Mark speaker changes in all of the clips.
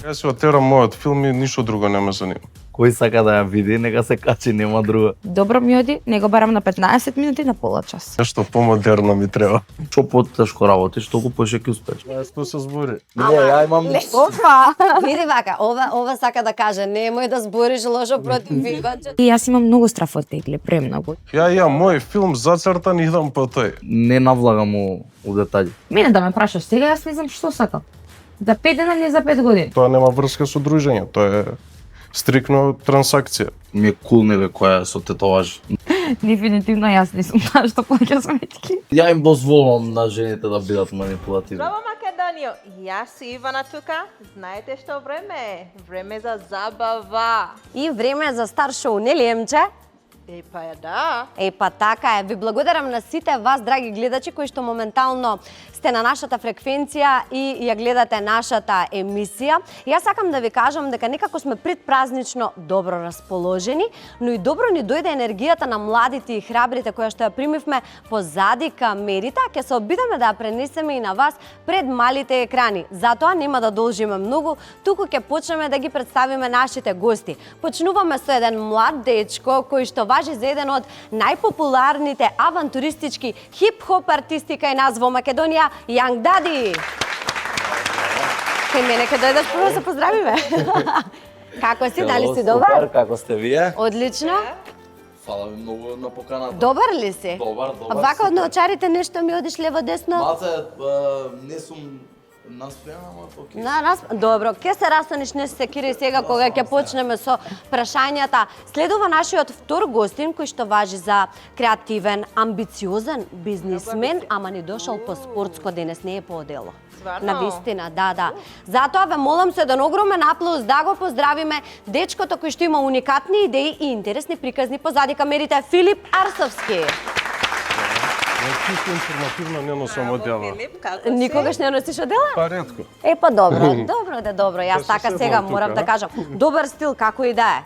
Speaker 1: Јас си отерам мојот филм и ништо друго не ме занима.
Speaker 2: Кој сака да ја види, нека се качи, нема друго.
Speaker 3: Добро ми оди, не го барам на 15 минути, на пола час.
Speaker 1: Нешто помодерно ми треба.
Speaker 2: Што потешко работиш, толку поише ќе успееш.
Speaker 1: Што се збори?
Speaker 2: Не, ја имам
Speaker 3: Опа!
Speaker 4: Види вака, ова сака да каже, немој да збориш лошо против Иванче.
Speaker 3: И јас имам многу страф од тегли, премногу.
Speaker 1: Ја мој филм зацртан идам по тој.
Speaker 2: не навлагам у детали.
Speaker 3: Мене да ме прашаш сега, јас не знам што сакам. За 5 дена или за 5 години?
Speaker 1: Тоа нема врска со дружење, тоа е стрикно трансакција.
Speaker 2: Ми е кул нели која е со тетоваж.
Speaker 3: Дефинитивно јас не сум таа што плаќа сметки.
Speaker 2: Ја им дозволувам на жените да бидат манипулативни.
Speaker 5: Здраво, Македонио! Јас и Ивана тука. Знаете што време е? Време за забава.
Speaker 4: И време за стар шоу, нели Емче?
Speaker 5: Па ја да.
Speaker 4: Па така е. Ви благодарам на сите вас, драги гледачи, кои што моментално сте на нашата фреквенција и ја гледате нашата емисија. Јас сакам да ви кажам дека некако сме предпразнично добро расположени, но и добро ни дојде енергијата на младите и храбрите која што ја примивме позади камерите, ќе се обидеме да ја пренесеме и на вас пред малите екрани. Затоа нема да должиме многу, туку ќе почнеме да ги представиме нашите гости. Почнуваме со еден млад дечко кој што важи за еден од најпопуларните авантуристички хип-хоп артисти кај нас во Македонија, Young Daddy. Кај мене ке дојдеш прво се поздравиме. Како си, дали си добар?
Speaker 2: Супер, како сте вие?
Speaker 4: Одлично.
Speaker 2: Фала ви многу на поканата.
Speaker 4: Добар ли си?
Speaker 2: Добар.
Speaker 4: Вака од наочарите нешто ми одиш лево десно?
Speaker 2: Малце не сум настојан, ама окей.
Speaker 4: Добро, ќе се растаниш, не се секири сега кога ќе почнеме со прашањата. Следува нашиот втор гостин кој што важи за креативен, амбициозен бизнисмен, ама ни дошол по спортско денес, не е по дело.
Speaker 5: Стварно?
Speaker 4: Навистина, да. Затоа ве молам со еден огромен аплауз да го поздравиме дечкото кој што има уникатни идеи и интересни приказни позади камерите, Филип Арсовски.
Speaker 1: Чисто информативно не носам одела.
Speaker 5: Филип, како си?
Speaker 4: Никогаш не носиш одела?
Speaker 1: Па ретко.
Speaker 4: Па добро, добро. Јас
Speaker 1: се
Speaker 4: така
Speaker 1: седнам
Speaker 4: сега
Speaker 1: тука,
Speaker 4: морам да кажам. Добар стил, како и да е.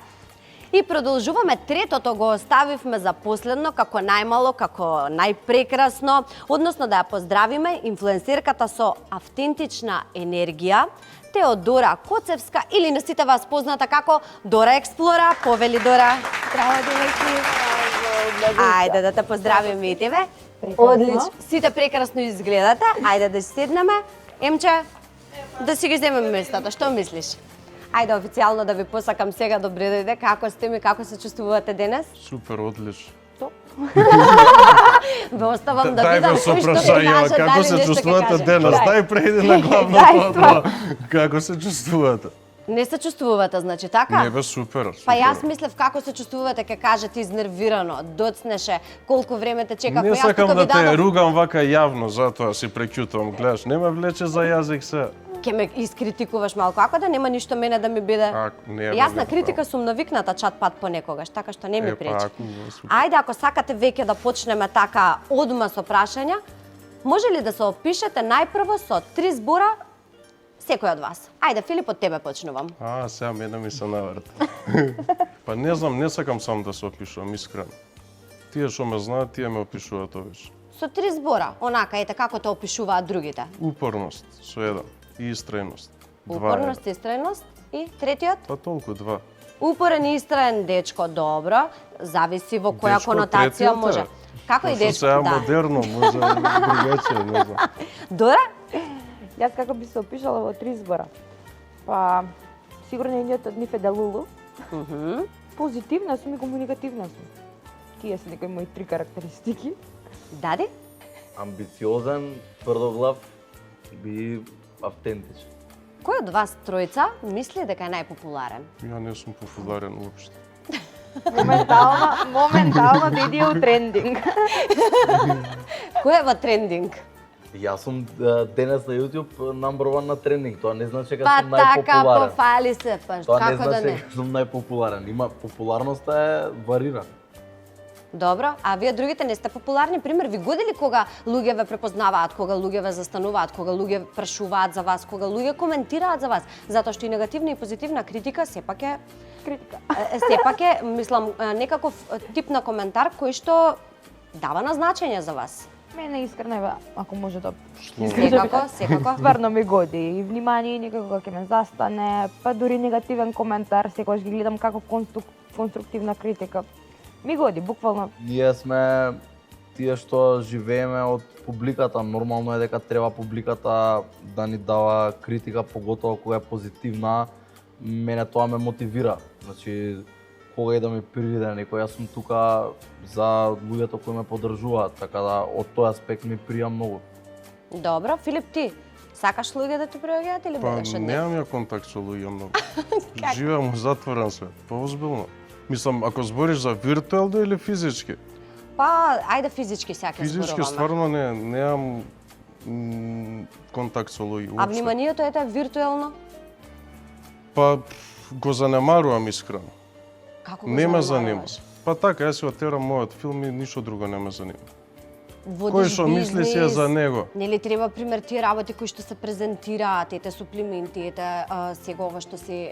Speaker 4: И продолжуваме, третото го оставивме за последно, како најмало, како најпрекрасно, односно да ја поздравиме инфлуенсерката со автентична енергија, Теодора Коцевска, или на сите вас позната како Дора Експлора. Повели Дора. Здраво, девојки. Ајде да те поздравиме и тебе. Одлично. Сите прекрасно изгледате. Ајде да седнеме. Емче, да си ги земеме местата. Што мислиш? Ајде официјално да ви посакам сега добре дојде. Како сте ми, како се чувствувате денес?
Speaker 1: Супер, одлично.
Speaker 4: Ве оставам да
Speaker 1: Дај
Speaker 4: видам
Speaker 1: ме со
Speaker 4: кој што ќе
Speaker 1: прашања,
Speaker 4: каже,
Speaker 1: како
Speaker 4: дали
Speaker 1: се
Speaker 4: нешто ќе
Speaker 1: чувствувате
Speaker 4: каже.
Speaker 1: денес? Дај преди на главно
Speaker 4: Дај,
Speaker 1: тоа. Како се чувствувате?
Speaker 4: Не се чувствувате, значи, така?
Speaker 1: Не бе, супер.
Speaker 4: Па јас мислев како се чувствувате, ќе кажете изнервирано, доцнеше, колку време те чекавме.
Speaker 1: Не
Speaker 4: Јас
Speaker 1: сакам
Speaker 4: тука
Speaker 1: да
Speaker 4: ви
Speaker 1: те
Speaker 4: дадов,
Speaker 1: ругам вака јавно, затоа си прекјутувам. Гледаш, не ме влече за јазик се.
Speaker 4: ќе ме искритикуваш малку, ако да нема ништо мене да ми биде.
Speaker 1: Не,
Speaker 4: Јас на критика сум навикната чат-пат понекогаш, така што не ми пречи.
Speaker 1: Ако, супер.
Speaker 4: Ајде, ако сакате веќе да почнеме така одма со прашања, може ли да се опишете најпрво со 3 збора секој од вас? Ајде, Филип, од тебе почнувам.
Speaker 1: Сега мене ми се наврта. Па не знам, не сакам сам да се опишувам, искрено. Тие што ме знаат, тие ме опишуваат овиш.
Speaker 4: Со 3 збора, онака, ете како те опишуваат другите.
Speaker 1: Упорност, со еден. И истрајност.
Speaker 4: Упорност, истрајност и третиот?
Speaker 1: Па толку, 2.
Speaker 4: Упорен и истраен дечко, добро. Зависи во која
Speaker 1: Дечко,
Speaker 4: конотација
Speaker 1: третиот е.
Speaker 4: може. Како и
Speaker 1: Пошто
Speaker 4: дечко,
Speaker 1: сега
Speaker 4: да.
Speaker 1: модерно, може другачие, не знам.
Speaker 4: Дора?
Speaker 3: Јас како би се опишала во 3 збора. Па, сигурно едниот од нив е Делулу. Позитивна сум и комуникативна сум. Тие се некои мои 3 карактеристики.
Speaker 4: Дади?
Speaker 2: Амбициозен, тврдоглав и автентичен.
Speaker 4: Кој од вас тројца мисли дека е најпопуларен?
Speaker 1: Ја не сум популарен уопште.
Speaker 3: Моментално да иде у трендинг.
Speaker 4: Кој е во трендинг?
Speaker 2: Јас сум денес на YouTube number 1 на трендинг, тоа не значи дека
Speaker 4: Па
Speaker 2: сум
Speaker 4: така,
Speaker 2: најпопуларен.
Speaker 4: пофали се, па
Speaker 2: Тоа не
Speaker 4: како да
Speaker 2: значи
Speaker 4: не?
Speaker 2: дека сум најпопуларен. Има популарноста е варира.
Speaker 4: Добро, а вие другите не сте популарни? Пример, ви годили кога луѓе ве препознаваат, кога луѓе ве застануваат, кога луѓе прашуваат за вас, кога луѓе коментираат за вас? Затоа што и негативна и позитивна критика сепак е сепак е, мислам, некаков тип на коментар кој што дава на значење за вас.
Speaker 3: Мене искрено, еве, ако може да
Speaker 4: Секако.
Speaker 3: стварно ми годи и внимание и некако ќе ме застане, па дури негативен коментар, секогаш ги гледам како конструктивна критика. Ми годи, буквално.
Speaker 2: Ние сме тие што живееме од публиката. Нормално е дека треба публиката да ни дава критика, поготово кога е позитивна. Мене тоа ме мотивира. Значи, кога и да ми пририде некој, јас сум тука за луѓето кои ме поддржуваат, така да од тој аспект ми прија многу.
Speaker 4: Добро, Филип, ти сакаш луѓе да ти приоѓаат или
Speaker 1: Па
Speaker 4: бегаш од нив?
Speaker 1: немам ја контакт со луѓе многу. Живеам у затворен свет, поозбилно. Мислам, ако збориш за виртуелно или физички?
Speaker 4: Па, ајде физички сега ќе
Speaker 1: Физички
Speaker 4: зборуваме.
Speaker 1: стварно немам контакт со луѓе.
Speaker 4: А
Speaker 1: уопште.
Speaker 4: вниманието ете виртуелно?
Speaker 1: Па го занемарувам искрено.
Speaker 4: Како го
Speaker 1: Не ме
Speaker 4: занемаруваш?
Speaker 1: занима. Па така, јас си отерам мојот филм и ништо друго не ме занима.
Speaker 4: Водиш
Speaker 1: Кој што мисли си е
Speaker 4: бизнис,
Speaker 1: за него.
Speaker 4: Нели треба пример тие работи кои што се презентираат, ете суплименти, ете сега ова што си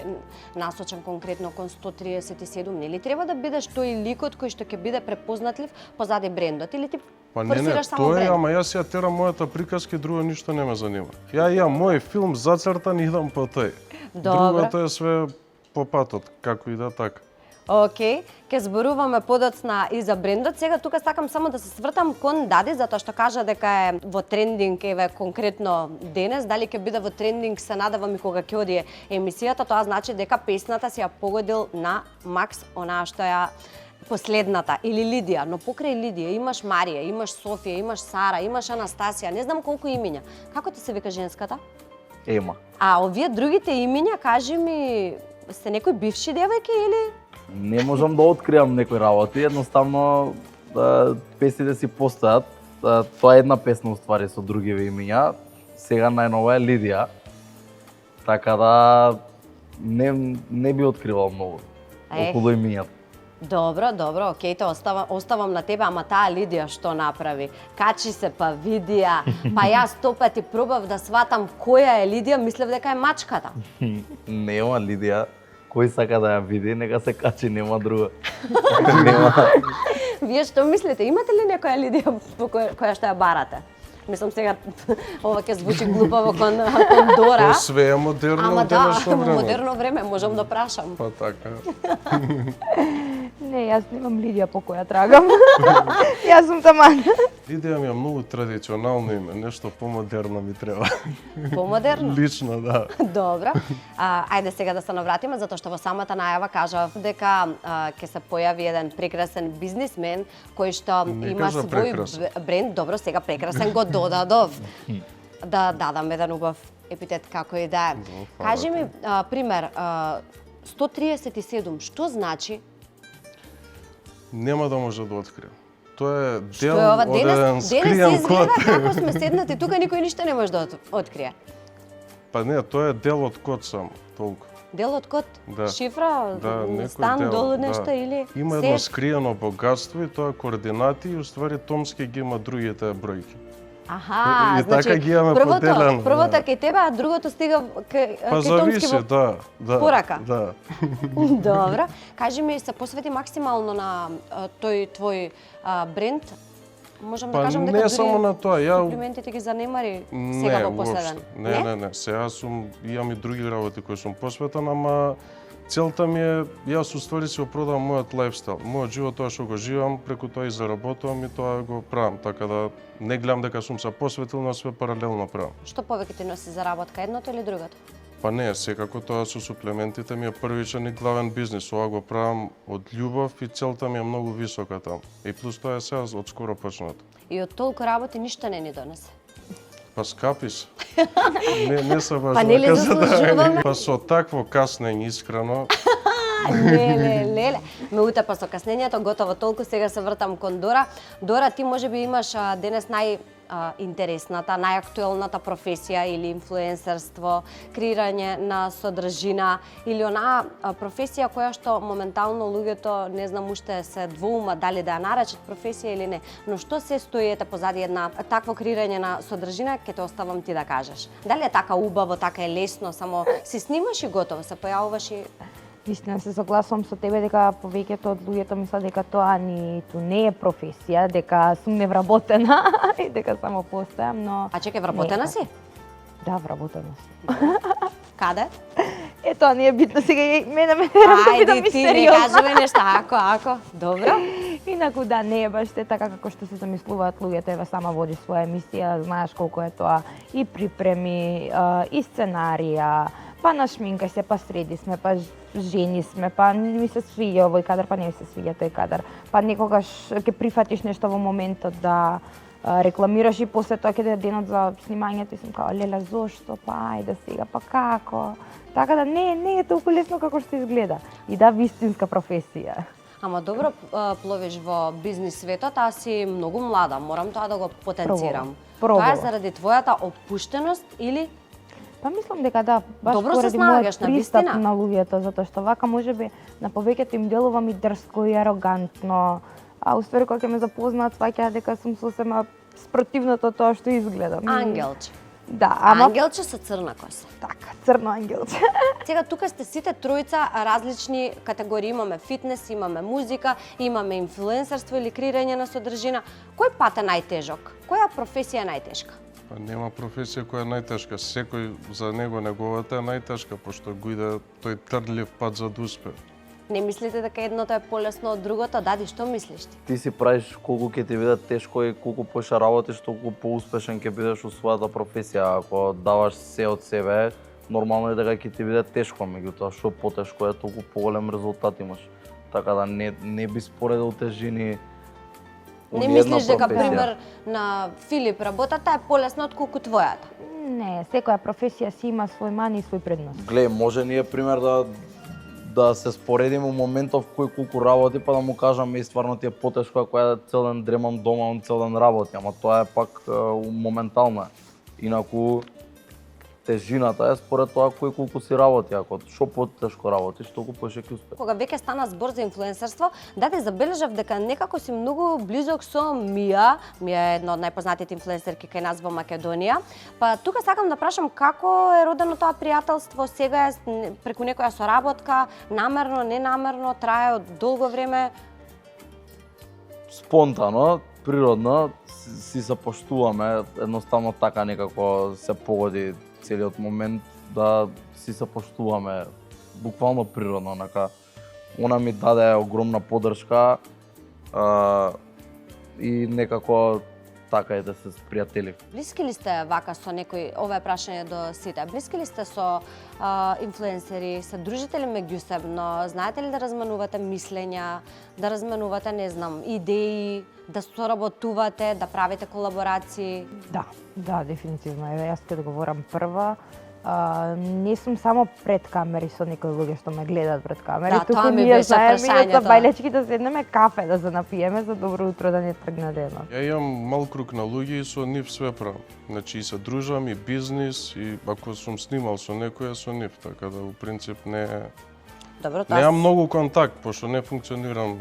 Speaker 4: насочен конкретно кон 137, нели треба да бидеш тој ликот кој што ќе биде препознатлив позади брендот или ти
Speaker 1: Па не,
Speaker 4: форсираш само
Speaker 1: тоа е,
Speaker 4: бренд?
Speaker 1: ама јас ја терам мојата приказка и друго ништо не ме занима. Ја имам мој филм зацртан и идам по тој.
Speaker 4: Добро.
Speaker 1: Другото е све по патот, како и да така.
Speaker 4: Океј, ќе зборуваме подоцна и за брендот. Сега тука сакам само да се свртам кон Дади, затоа што кажа дека е во трендинг, еве конкретно денес, дали ќе биде во трендинг, се надевам и кога ќе одие емисијата, тоа значи дека песната си ја погодил на Макс, онаа што ја последната, или Лидија, но покрај Лидија имаш Марија, имаш Софија, имаш Сара, имаш Анастасија, не знам колку имиња. Како ти се вика женската?
Speaker 2: Ема.
Speaker 4: А овие другите имиња, кажи ми, сте некои бивши девојки или?
Speaker 2: Не можам да откриам некои работи, едноставно песните си постојат. Тоа е една песна уствари со другиве имиња. Сега најнова е Лидија. Така да не би откривал многу околу имињата.
Speaker 4: Добро, окей, тоа оставам на тебе, ама таа Лидија што направи? Качи се па видија, па јас 100 пати пробав да сватам која е Лидија, мислев дека е мачката.
Speaker 2: Нема Лидија. Кој сака да ја види, нека се качи, нема друго. Нема.
Speaker 4: Вие што мислите, имате ли некоја Лидија по која што ја барате? Мислам сега, ова ќе звучи глупаво кон Дора.
Speaker 1: Тоа све е модерно
Speaker 4: Ама
Speaker 1: во
Speaker 4: да,
Speaker 1: денешно време.
Speaker 4: модерно време, можам да прашам.
Speaker 1: Па така.
Speaker 3: Не, јас немам Лидија по која трагам. Јас сум таман.
Speaker 1: Лидија ми е многу традиционално име, нешто помодерно ми треба.
Speaker 4: Помодерно?
Speaker 1: Лично, да.
Speaker 4: Добро. Ајде сега да се навратиме, затоа што во самата најава кажав дека ќе се појави еден прекрасен бизнисмен кој што
Speaker 1: Не
Speaker 4: има
Speaker 1: кажа
Speaker 4: свој
Speaker 1: прекрасен.
Speaker 4: бренд. Добро, сега прекрасен го додадов. Да дадам еден убав епитет како и да е.
Speaker 1: фала
Speaker 4: Кажи ми, пример, 137, што значи?
Speaker 1: Нема да може да открием. Тоа е
Speaker 4: Што
Speaker 1: дел
Speaker 4: е ова?
Speaker 1: од еден
Speaker 4: Денес
Speaker 1: скриен
Speaker 4: изгледа
Speaker 1: код.
Speaker 4: како сме седнати тука, никој ништо не може да открие.
Speaker 1: Па не, тоа е дел од код само, толку.
Speaker 4: Дел од код,
Speaker 1: Да.
Speaker 4: шифра,
Speaker 1: некој
Speaker 4: стан,
Speaker 1: дел,
Speaker 4: долу
Speaker 1: да.
Speaker 4: нешто или
Speaker 1: Има едно
Speaker 4: сеф?
Speaker 1: скриено богатство и тоа координати и уствари Томски ги има другите бројки.
Speaker 4: Аха,
Speaker 1: И така ги имаме поделено,
Speaker 4: првото
Speaker 1: да.
Speaker 4: кај тебе, а другото стига кај
Speaker 1: Па
Speaker 4: Томски
Speaker 1: зависи, да.
Speaker 4: порака.
Speaker 1: Да.
Speaker 4: Добро. Кажи ми, се посвети максимално на тој твој бренд? Можам да
Speaker 1: Па
Speaker 4: кажам
Speaker 1: не
Speaker 4: дека
Speaker 1: само на тоа, ја
Speaker 4: суплиментите ги занемари
Speaker 1: не,
Speaker 4: сега во
Speaker 1: уопште.
Speaker 4: последен.
Speaker 1: Не. Сега имам и други работи кои сум посветен, ама целта ми е, јас уствари си го продавам мојот лајфстайл, мојот живот, тоа што го живам, преку тоа и заработувам и тоа го правам, така да не гледам дека сум се посветил, но све паралелно правам.
Speaker 4: Што повеќе ти носи заработка, едното или другото?
Speaker 1: Па не, секако тоа со суплементите ми е првичен и главен бизнис, ова го правам од љубов и целта ми е многу висока таму. И плюс тоа е сега од скоро почнато.
Speaker 4: И од толку работи ништо не ни донесе.
Speaker 1: Па скапи се. Не се баш
Speaker 4: Па нели
Speaker 1: дека се
Speaker 4: заслужуваме?
Speaker 1: Па со такво каснење искрено,
Speaker 4: Леле. Ме утепа со каснењето, готово толку, сега се вртам кон Дора. Дора, ти можеби имаш денес интересната, најактуелната професија или инфлуенсерство, креирање на содржина или онаа професија која што моментално луѓето не знам уште се двоума дали да ја наречат професија или не. Но што се стоите позади една такво креирање на содржина, ќе те оставам ти да кажеш. Дали е така убаво, така е лесно, само си снимаш и готово, се појавуваш и
Speaker 3: Вистина се согласувам со тебе дека повеќето од луѓето мислат дека тоа ниту не е професија, дека сум невработена и дека само постојам, но
Speaker 4: А чекај, вработена си?
Speaker 3: да, вработена сум.
Speaker 4: Каде?
Speaker 3: Тоа не е битно сега и мене ме да
Speaker 4: Ајде,
Speaker 3: ми
Speaker 4: ти не
Speaker 3: сериозно.
Speaker 4: кажуваме нешта, ако, добро.
Speaker 3: Инаку да, не е баш така како што се замислуваат луѓето, ева сама водиш своја емисија, знаеш колку е тоа и припреми, и сценарија, па нашминкај се, па среди сме, па жени сме, па ми се свиѓа овој кадар, па не ми се свиѓа тој кадар. Па некогаш ќе прифатиш нешто во моментот да рекламираш и после тоа ќе даде денот за снимањето и сум као леле зошто, па ајде сега, па како? Така да не е толку лесно како што изгледа. И да, вистинска професија.
Speaker 4: Ама добро пловиш во бизнис светот, а си многу млада, морам тоа да го потенцирам.
Speaker 3: Пробува.
Speaker 4: Тоа е заради твојата опуштеност или
Speaker 3: Па мислам дека да, баш
Speaker 4: Добро се
Speaker 3: поради
Speaker 4: снаоѓаш,
Speaker 3: мојот
Speaker 4: на
Speaker 3: пристап
Speaker 4: вистина.
Speaker 3: на луѓето, затоа што вака можеби на повеќето им делувам и дрско и арогантно, а уствари кога ќе ме запознаат сваќаат дека сум сосема спротивното тоа што изгледам.
Speaker 4: ангелче?
Speaker 3: Да, ама
Speaker 4: Ангелче со црна коса.
Speaker 3: така, црно ангелче.
Speaker 4: Сега тука сте сите тројца различни категории. Имаме фитнес, имаме музика, имаме инфлуенсерство или креирање на содржина. Кој пат е најтежок? Која професија е најтешка?
Speaker 1: Па нема професија која е најтешка. Секој за него неговата е најтешка, пошто го иде тој трдлив пат за да успе.
Speaker 4: Не мислите дека едното е полесно од другото? Дади, што мислиш ти?
Speaker 2: Ти си правиш колку ќе ти биде тешко и колку поише работиш, толку поуспешен ќе бидеш во својата професија. Ако даваш се од себе, нормално е дека ќе ти биде тешко, меѓутоа што потешко е, толку поголем резултат имаш. Така да не би споредил тежини.
Speaker 4: Не мислиш дека, пример, на Филип работата е полесна отколку твојата?
Speaker 3: Не, секоја професија си има свој мани и свој предност.
Speaker 2: Глеј, може ние пример да се споредиме у моментов кој колку работи, па да му кажам и стварно ти е потешко ако ја цел ден дремам дома, он цел ден работи, ама тоа е пак моментално. Инаку тежината е според тоа кој колку си работи, ако што потешко работиш, толку поише ќе успееш.
Speaker 4: Кога веќе стана збор за инфлуенсерство, даде забележав дека некако си многу близок со Мија. Мија е една од најпознатите инфлуенсерки кај нас во Македонија. Па тука сакам да прашам како е родено тоа пријателство, сега е преку некоја соработка, намерно, ненамерно, трае од долго време.
Speaker 2: Спонтано, природно, си се поштуваме, едноставно така некако се погоди целиот момент да си се поштуваме, буквално природно, нака. Она ми даде огромна поддршка и некако така и да се спријатели.
Speaker 4: Блиски ли сте вака со некој, ова е прашање до сите, блиски ли сте со инфлуенсери, се дружите ли меѓусебно, знаете ли да разменувате мислења, да разменувате, не знам, идеи, да соработувате, да правите колаборации?
Speaker 3: Да, дефинитивно. Еве, јас ќе да говорам прва. Не сум само пред камери со некои луѓе што ме гледаат пред камери.
Speaker 4: Да, тоа ми
Speaker 3: ние
Speaker 4: беше
Speaker 3: знаеме
Speaker 4: прашањето.
Speaker 3: да бајлечки да седнеме кафе да се напиеме за добро утро да не тргне денот.
Speaker 1: Ја имам мал круг на луѓе и со нив све правам. Значи и се дружам, и бизнис, и ако сум снимал со некој, со нив, така да у принцип
Speaker 4: Добро, тоа
Speaker 1: немам многу контакт, пошто не функционирам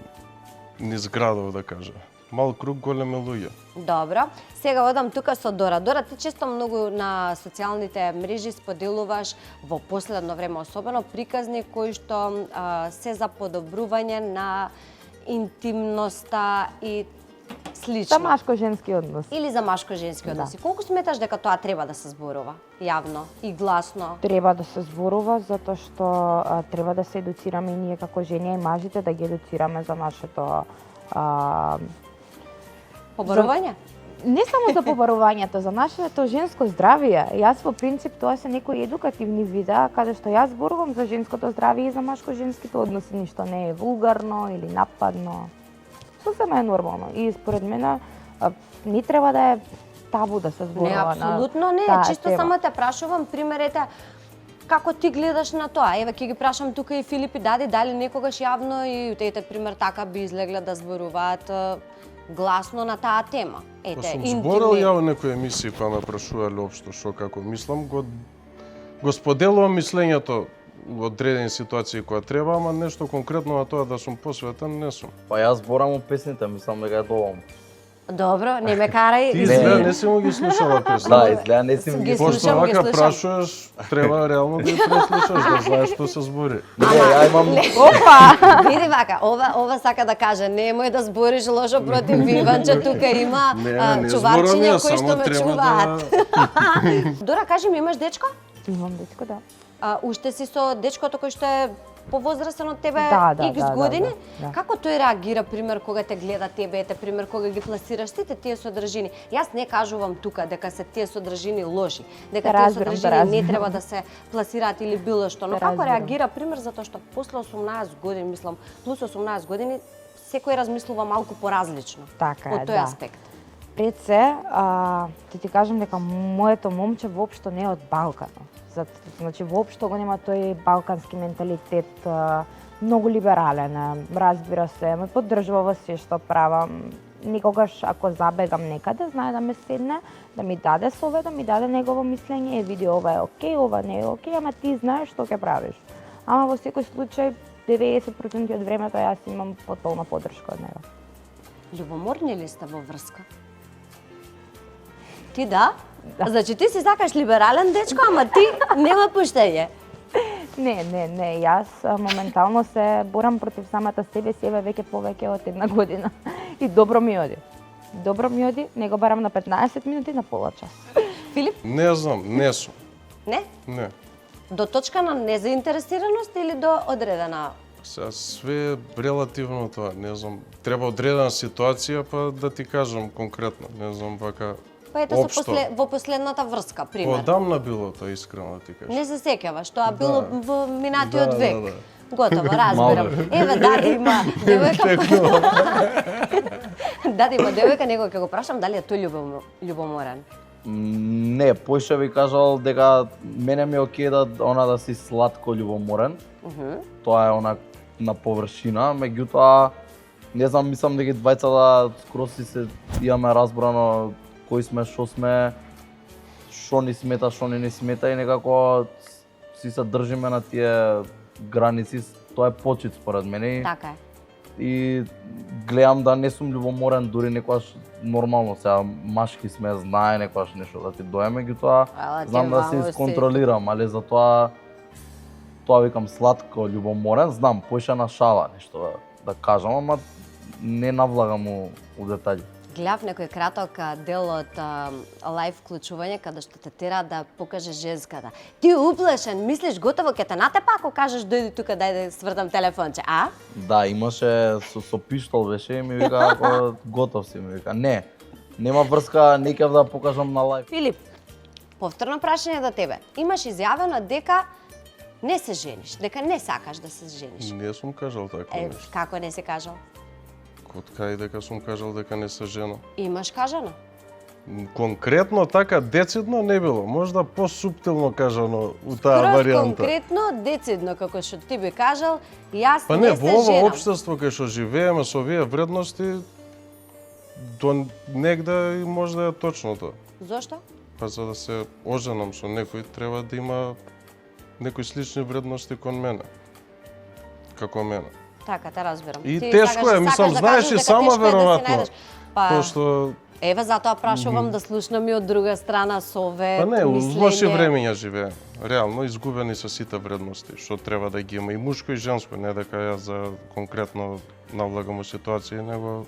Speaker 1: низ градов, да кажа. Мал круг, големи луѓе.
Speaker 4: Добро. Сега одам тука со Дора. Дора, ти често многу на социјалните мрежи споделуваш во последно време особено приказни кои што се за подобрување на интимноста и слично.
Speaker 3: За машко-женски однос.
Speaker 4: Или за машко-женски односи. Колку сметаш дека тоа треба да се зборува јавно и гласно?
Speaker 3: Треба да се зборува затоа што треба да се едуцираме и ние како жени и мажите да ги едуцираме за нашето
Speaker 4: Поборување?
Speaker 3: не само за побарувањето, за нашето женско здравје. Јас во принцип тоа се некои едукативни видеа каде што јас зборувам за женското здравје и за машко-женските односи, ништо не е вулгарно или нападно. Сосема е нормално и според мене не треба да е табу да се зборува.
Speaker 4: Не, апсолутно не. Чисто само те прашувам примерите како ти гледаш на тоа. Еве ќе ги прашам тука и Филип и Дади дали некогаш јавно и ете пример така би излегле да зборуваат гласно на таа тема.
Speaker 1: Па сум зборил ја во некои емисии, па ме прашувале општо што како мислам, го споделувам мислењето во одредени ситуации кога треба, ама нешто конкретно на тоа да сум посветен не сум.
Speaker 2: Па јас зборам о песните, мислам дека е доволно.
Speaker 4: Добро, не ме карај.
Speaker 1: Ти изгледа не си му ги слушала песни.
Speaker 2: Да, изгледа не си ми
Speaker 4: Ги
Speaker 2: ги
Speaker 1: Пошто
Speaker 4: слушам, ги
Speaker 1: вака
Speaker 4: слушам.
Speaker 1: прашуваш, треба реално да ја преслушаш, да знаеш што се збори.
Speaker 2: Не, ја имам
Speaker 3: Опа!
Speaker 4: Види вака, ова сака да каже, немој да збориш лошо против Иванче, тука има
Speaker 1: Не
Speaker 4: чуварчиња
Speaker 1: зборам ја,
Speaker 4: кои што
Speaker 1: само
Speaker 4: ме
Speaker 1: треба
Speaker 4: чуваат.
Speaker 1: да...
Speaker 4: Дора, кажи ми, имаш дечко?
Speaker 3: Имам дечко, да.
Speaker 4: Уште си со дечкото кој што е повозрастен од тебе
Speaker 3: Да,
Speaker 4: X години?
Speaker 3: да.
Speaker 4: Како тој реагира, пример, кога те гледа тебе, пример, кога ги пласираш сите тие содржини? Јас не кажувам тука дека се тие содржини лоши, дека тие
Speaker 3: Разбирам,
Speaker 4: содржини не треба да се пласираат или било што, но како
Speaker 3: Разбирам.
Speaker 4: реагира, пример, затоа што после 18 години, мислам, плюс 18 години, секој размислува малку поразлично
Speaker 3: Така е,
Speaker 4: од тој
Speaker 3: да.
Speaker 4: аспект.
Speaker 3: Пред се, ти кажам дека моето момче воопшто не е од Балканот. Значи, воопшто го нема тој балкански менталитет, многу либерален, разбира се, ме поддржува во се што правам. Никогаш, ако забегам некаде, знае да ме седне, да ми даде совет, да ми даде негово мислење, види ова е окей, ова не е окей, ама ти знаеш што ќе правиш. Ама во секој случај, 90% од времето јас имам потполна поддршка од него.
Speaker 4: Љубоморни ли сте во врска? Ти да? Значи ти си сакаш либерален дечко, ама ти нема пуштање.
Speaker 3: Не, јас моментално се борам против самата себе веќе повеќе од една година. И добро ми оди. Добро ми оди, не го барам на 15 минути, на пола час.
Speaker 4: Филип?
Speaker 1: Не знам, не сум.
Speaker 4: Не?
Speaker 1: Не.
Speaker 4: До точка на незаинтересираност или до одредена?
Speaker 1: Сега све е релативно тоа, не знам. Треба одредена ситуација па да ти кажам конкретно, не знам вака.
Speaker 4: Па ето
Speaker 1: општо.
Speaker 4: во последната врска, пример.
Speaker 1: Одамна било тоа, искрено да ти кажам.
Speaker 4: Не се сеќаваш, тоа било
Speaker 1: Да.
Speaker 4: во минатиот
Speaker 1: Да,
Speaker 4: век.
Speaker 1: да.
Speaker 4: Готово, разбирам. Еве, даде има девојка. Даде има девојка, некој ќе го прашам дали е тој љубоморен.
Speaker 2: Не, поише би кажал дека мене ми е окей да она да си сладко љубоморен. Тоа е она на површина, меѓутоа не знам, мислам дека двајцата скоро си се имаме разбрано кои сме, што сме, што ни смета, што не ни смета и некако си се држиме на тие граници, тоа е почит според мене.
Speaker 4: Така е.
Speaker 2: И гледам да не сум љубоморен, дури некогаш нормално, сега машки сме, знае некогаш нешто да ти дојде, меѓутоа
Speaker 4: Ала, ти
Speaker 2: знам да се
Speaker 4: ваму си.
Speaker 2: исконтролирам, али за тоа викам сладко љубоморен, знам поише на шала нешто да кажам, ама не навлагам у детали.
Speaker 4: Гледав некој краток дел од лайв вклучување каде што те тера да покаже женската. Ти уплашен, мислиш готово ќе те натепа ако кажеш дојди тука дај да свртам телефонче, а?
Speaker 2: Да, имаше со пиштол беше и ми вика ако готов си, ми вика. Не, нема врска, не ќе да покажам на лайв.
Speaker 4: Филип, повторно прашање до тебе. Имаш изјавено дека не се жениш, дека не сакаш да се жениш.
Speaker 1: Не сум кажал такво
Speaker 4: Е,
Speaker 1: нешто.
Speaker 4: како не се кажал?
Speaker 1: Од кај дека сум кажал дека не се жена.
Speaker 4: Имаш кажано.
Speaker 1: Конкретно така децидно не било, можда посуптилно кажано у таа
Speaker 4: Скроз
Speaker 1: варијанта.
Speaker 4: конкретно, децидно, како што ти би кажал, јас
Speaker 1: Па не,
Speaker 4: не
Speaker 1: во
Speaker 4: се
Speaker 1: ова
Speaker 4: женам.
Speaker 1: општество кај што живееме со овие вредности, до негде и може да е точно тоа.
Speaker 4: Зошто?
Speaker 1: Па за да се оженам со некој, треба да има некои слични вредности кон мене. Како мене.
Speaker 4: Така, те разбирам.
Speaker 1: И
Speaker 4: Ти
Speaker 1: тешко
Speaker 4: сакаш-
Speaker 1: е, мислам,
Speaker 4: сакаш да
Speaker 1: знаеш
Speaker 4: кажеш
Speaker 1: и
Speaker 4: дека
Speaker 1: сама
Speaker 4: тешко е да си
Speaker 1: веројатно.
Speaker 4: најдеш. Па,
Speaker 1: Тоа што
Speaker 4: еве затоа прашувам да слушнам и од друга страна совет,
Speaker 1: па не, у
Speaker 4: мислење.
Speaker 1: лоши времења живееме. Реално изгубени се сите вредности што треба да ги има и мушко и женско, не дека јас за конкретно навлагам у ситуација, него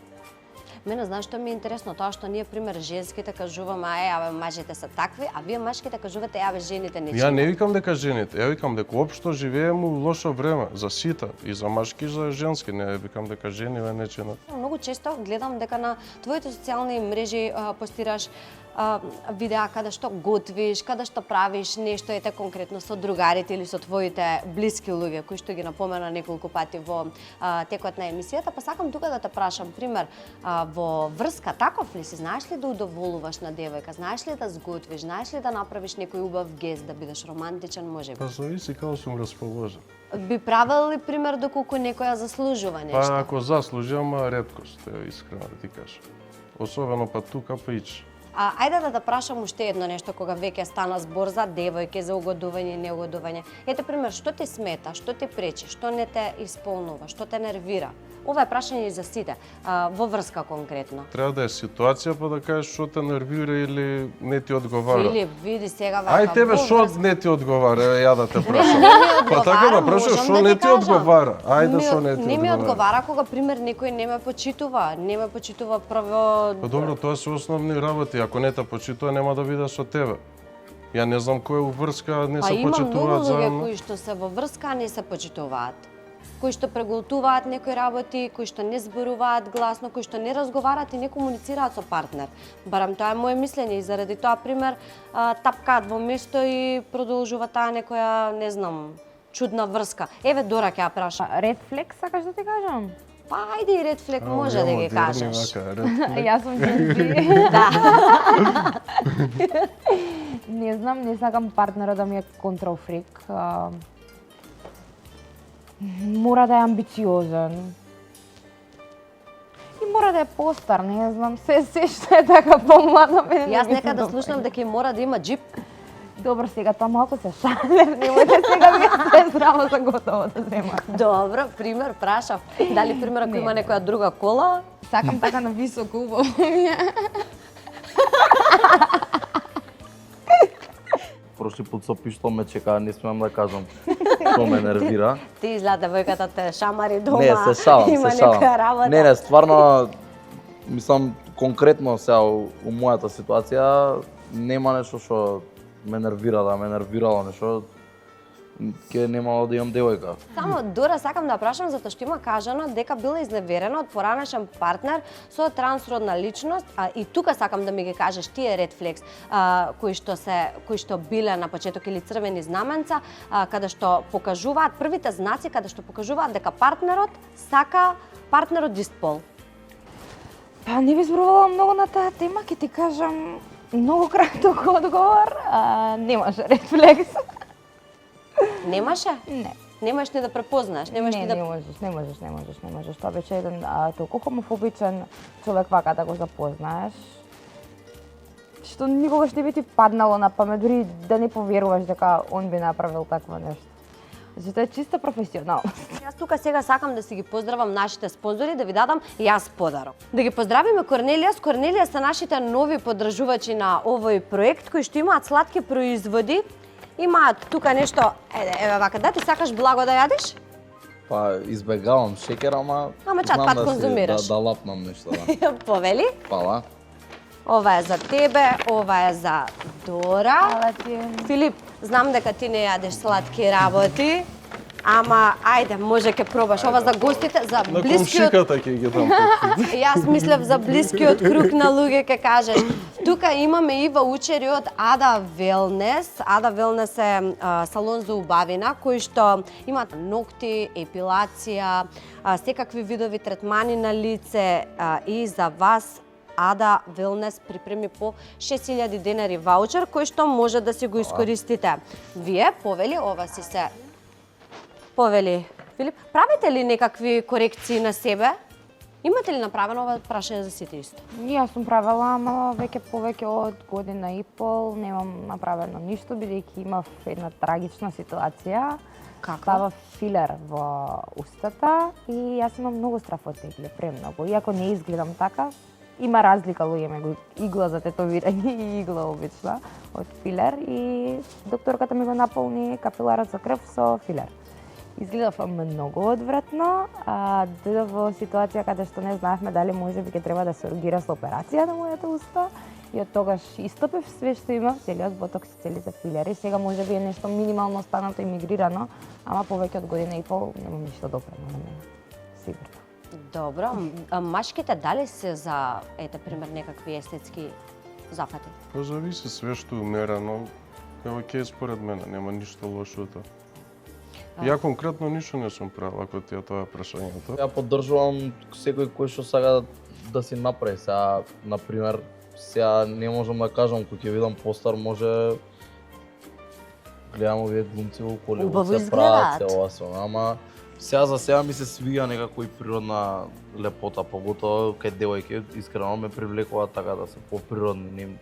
Speaker 4: Мене знаеш што ми е интересно, тоа што ние пример женските кажуваме абе мажите се такви, а вие мажките кажувате абе жените не
Speaker 1: ја не
Speaker 4: чинат.
Speaker 1: викам дека жените, ја викам дека општо живееме у лошо време за сите, и за машки и за женски, не викам дека жениве не чинат.
Speaker 4: Многу често гледам дека на твоите социјални мрежи постираш видеа каде што готвиш, каде што правиш нешто ете конкретно со другарите или со твоите блиски луѓе кои што ги напомена неколку пати во текот на емисијата, па сакам тука да те прашам, пример, во врска таков ли си, знаеш ли да удоволуваш на девојка, знаеш ли да сготвиш, знаеш ли да направиш некој убав гест, да бидеш романтичен, можеби?
Speaker 1: Па зависи како сум расположен.
Speaker 4: Би правил ли пример доколку некоја заслужува нешто?
Speaker 1: Па ако заслужи, ама реткост, искрено да ти кажам. Особено па тука па ич.
Speaker 4: Ајде да прашам уште едно нешто кога веќе стана збор за девојки, за угодување и неугодување. Ете пример, што ти смета, што ти пречи, што не те исполнува, што те нервира? Ова е прашање и за сите, во врска конкретно.
Speaker 1: Треба да е ситуација па да кажеш што те нервира или не ти одговара.
Speaker 4: Филип, види сега вака.
Speaker 1: Ај тебе што не ти одговара, ја да те прашам.
Speaker 4: Не ми
Speaker 1: Па така да прашам
Speaker 4: можам
Speaker 1: што
Speaker 4: да
Speaker 1: не
Speaker 4: ти
Speaker 1: ти
Speaker 4: кажам.
Speaker 1: одговара. Ајде што не ти
Speaker 4: Не ми
Speaker 1: одговара.
Speaker 4: одговара кога пример некој не ме почитува прво.
Speaker 1: Па добро, тоа се основни работи. Ако не те почитува, нема да биде со тебе. Ја не знам кој е врска, не
Speaker 4: Па
Speaker 1: се
Speaker 4: има многу
Speaker 1: почитуваат
Speaker 4: луѓе
Speaker 1: заедно.
Speaker 4: кои што се во врска, а не се почитуваат. Кои што преголтуваат некои работи, кои што не зборуваат гласно, кои што не разговараат и не комуницираат со партнер. Барам тоа е моје мислење и заради тоа пример тапкаат во место и продолжува таа некоја, не знам, чудна врска. Еве Дора ќе ја праша.
Speaker 3: Ред флек, сакаш да ти кажам?
Speaker 4: Па ајде и ред флек може да ги кажеш.
Speaker 3: Јас сум джинси.
Speaker 4: Да.
Speaker 3: Не знам, не сакам партнерот да ми е контрол фрик. Мора да е амбициозен. И мора да е постар, не знам, се што е така помлада мене.
Speaker 4: Јас
Speaker 3: ми се
Speaker 4: нека да
Speaker 3: допаѓа.
Speaker 4: слушнам дека мора да има џип.
Speaker 3: Добро, сега тоа малку се шалев, немојте сега ми се здраво за готово да земам.
Speaker 4: Добро, пример, прашав. Дали пример ако има некоја друга кола?
Speaker 3: Сакам така на високо убаво ми е.
Speaker 2: Прошли пат со пиштол ме чека, не смеам да кажам што ме нервира.
Speaker 4: Ти изгледа девојката те шамари дома.
Speaker 2: Не, се шалам,
Speaker 4: има
Speaker 2: се шалам.
Speaker 4: некоја работа.
Speaker 2: Не, стварно, мислам, конкретно сега у мојата ситуација, нема нешто што ме нервира, да ме нервирало нешто, ке немало да имам девојка.
Speaker 4: Само Дора сакам да прашам затоа што има кажано дека била изневерена од поранешен партнер со трансродна личност, и тука сакам да ми ги кажеш тие ред флекс кои што биле на почеток или црвени знаменца, каде што покажуваат првите знаци каде што покажуваат дека партнерот сака партнерот ист пол.
Speaker 3: Па не би зборувала многу на таа тема, ќе ти кажам многу краток одговор, немаше ред флекс.
Speaker 4: Немаше?
Speaker 3: Не.
Speaker 4: Немаш ни да препознаеш, немаш ни да...
Speaker 3: Не можеш. Тоа беше еден толку хомофобичен човек вака да го запознаеш, што никогаш не би ти паднало на памет, дури да не поверуваш дека он би направил такво нешто. Значи, тоа е чиста професионалност.
Speaker 4: Јас тука сега сакам да си ги поздравам нашите спонзори, да ви дадам јас подарок. Да ги поздравиме Корнелијас. Корнелијас се нашите нови поддржувачи на овој проект, кои што имаат сладки производи. Имаат тука нешто, еве вака, да ти сакаш благо да јадиш?
Speaker 2: Па избегавам шекер, ама
Speaker 4: чат
Speaker 2: знам
Speaker 4: пат
Speaker 2: да
Speaker 4: конзумираш.
Speaker 2: да лапнам нешто, да.
Speaker 4: Повели.
Speaker 2: Фала.
Speaker 4: Ова е за тебе, ова е за Дора.
Speaker 3: Ала ти
Speaker 4: Филип, знам дека ти не јадеш сладки работи, ама ајде, може ќе пробаш. Ова за гостите, за
Speaker 1: На
Speaker 4: блискиот...
Speaker 1: комшиката ќе ги дам.
Speaker 4: Јас мислев за блискиот круг на луѓе ќе кажеш. Тука имаме и ваучери од Ада Велнес. Ада Велнес е салон за убавина кој што имаат ногти, епилација, секакви видови третмани на лице и за вас Ада Велнес припреми по 6000 денари ваучер кој што може да си го искористите. Вие повели ова си се повели. Филип, правите ли некакви корекции на себе? Имате ли направено ова прашање за сите исто?
Speaker 3: Јас сум правела, ама веќе повеќе од година и пол немам направено ништо, бидејќи имав една трагична ситуација.
Speaker 4: Каква?
Speaker 3: Става филер во устата и јас имам многу страф од тегле, премногу. Иако не изгледам така, има разлика, луѓе ме го игла за тетовирање и игла обична од филер и докторката ми го наполни капиларот со крв со филер. Изгледав многу одвратно, дојдов во ситуација каде што не знаевме дали може би ќе треба да се ургира со операција на мојата уста и од тогаш истопив све што имав, целиот ботокс и целите филери. Сега може би е нешто минимално станато и мигрирано, ама повеќе од година и пол немам ништо допрено на мене. Сигурно.
Speaker 4: Добро, машките дали се за, ете, пример, некакви естетски зафати?
Speaker 1: Па зависи све што е умерено. Е окей според мене, нема ништо лошо тоа. Ја конкретно ништо не сум правил, ако ти е тоа прашањето.
Speaker 2: Ја поддржувам секој кој што сака да си направи. Сега, например, сега не можам да кажам, кој ќе видам постар, може гледам овие глумци во Холивуд
Speaker 4: Убаво
Speaker 2: се прават
Speaker 4: изгледаат.
Speaker 2: се ова со, ама За сега ми се свиѓа некако и природна лепота, поготово кај девојки, искрено ме привлекува така да се поприродни.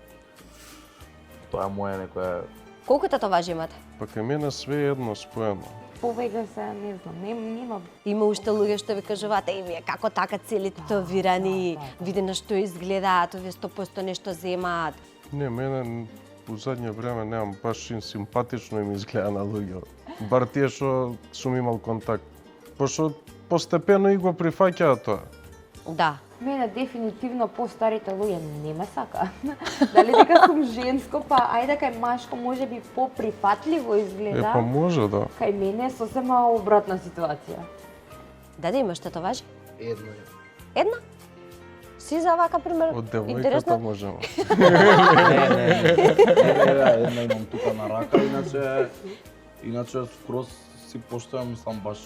Speaker 2: Тоа е моја некоја...
Speaker 4: Колку татоважи имате?
Speaker 1: Па кај мене све е едно споено.
Speaker 3: Повеќе се, не знам, нема.
Speaker 4: Има уште луѓе што ви кажуваат, вие како така цели татовирани, види на што изгледаат, овие 100% нешто земаат.
Speaker 1: Не, мене у задње време немам баш симпатично им изгледа на луѓе. Бар тие што сум имал контакт. Пошто постепено и го прифаќаат тоа.
Speaker 4: Да.
Speaker 3: Мене дефинитивно постарите луѓе не ме сака. Дали дека сум женско, па ајде кај машко може би поприфатливо изгледа.
Speaker 1: Па може да.
Speaker 3: Кај мене е сосема обратна ситуација.
Speaker 4: Да имаш татоважи?
Speaker 2: Едно е.
Speaker 4: Една? Си за вака пример?
Speaker 1: Од девојката
Speaker 4: Интересно.
Speaker 1: можеме.
Speaker 2: Една имам тука на рака, иначе скроз си поштојам, сам баш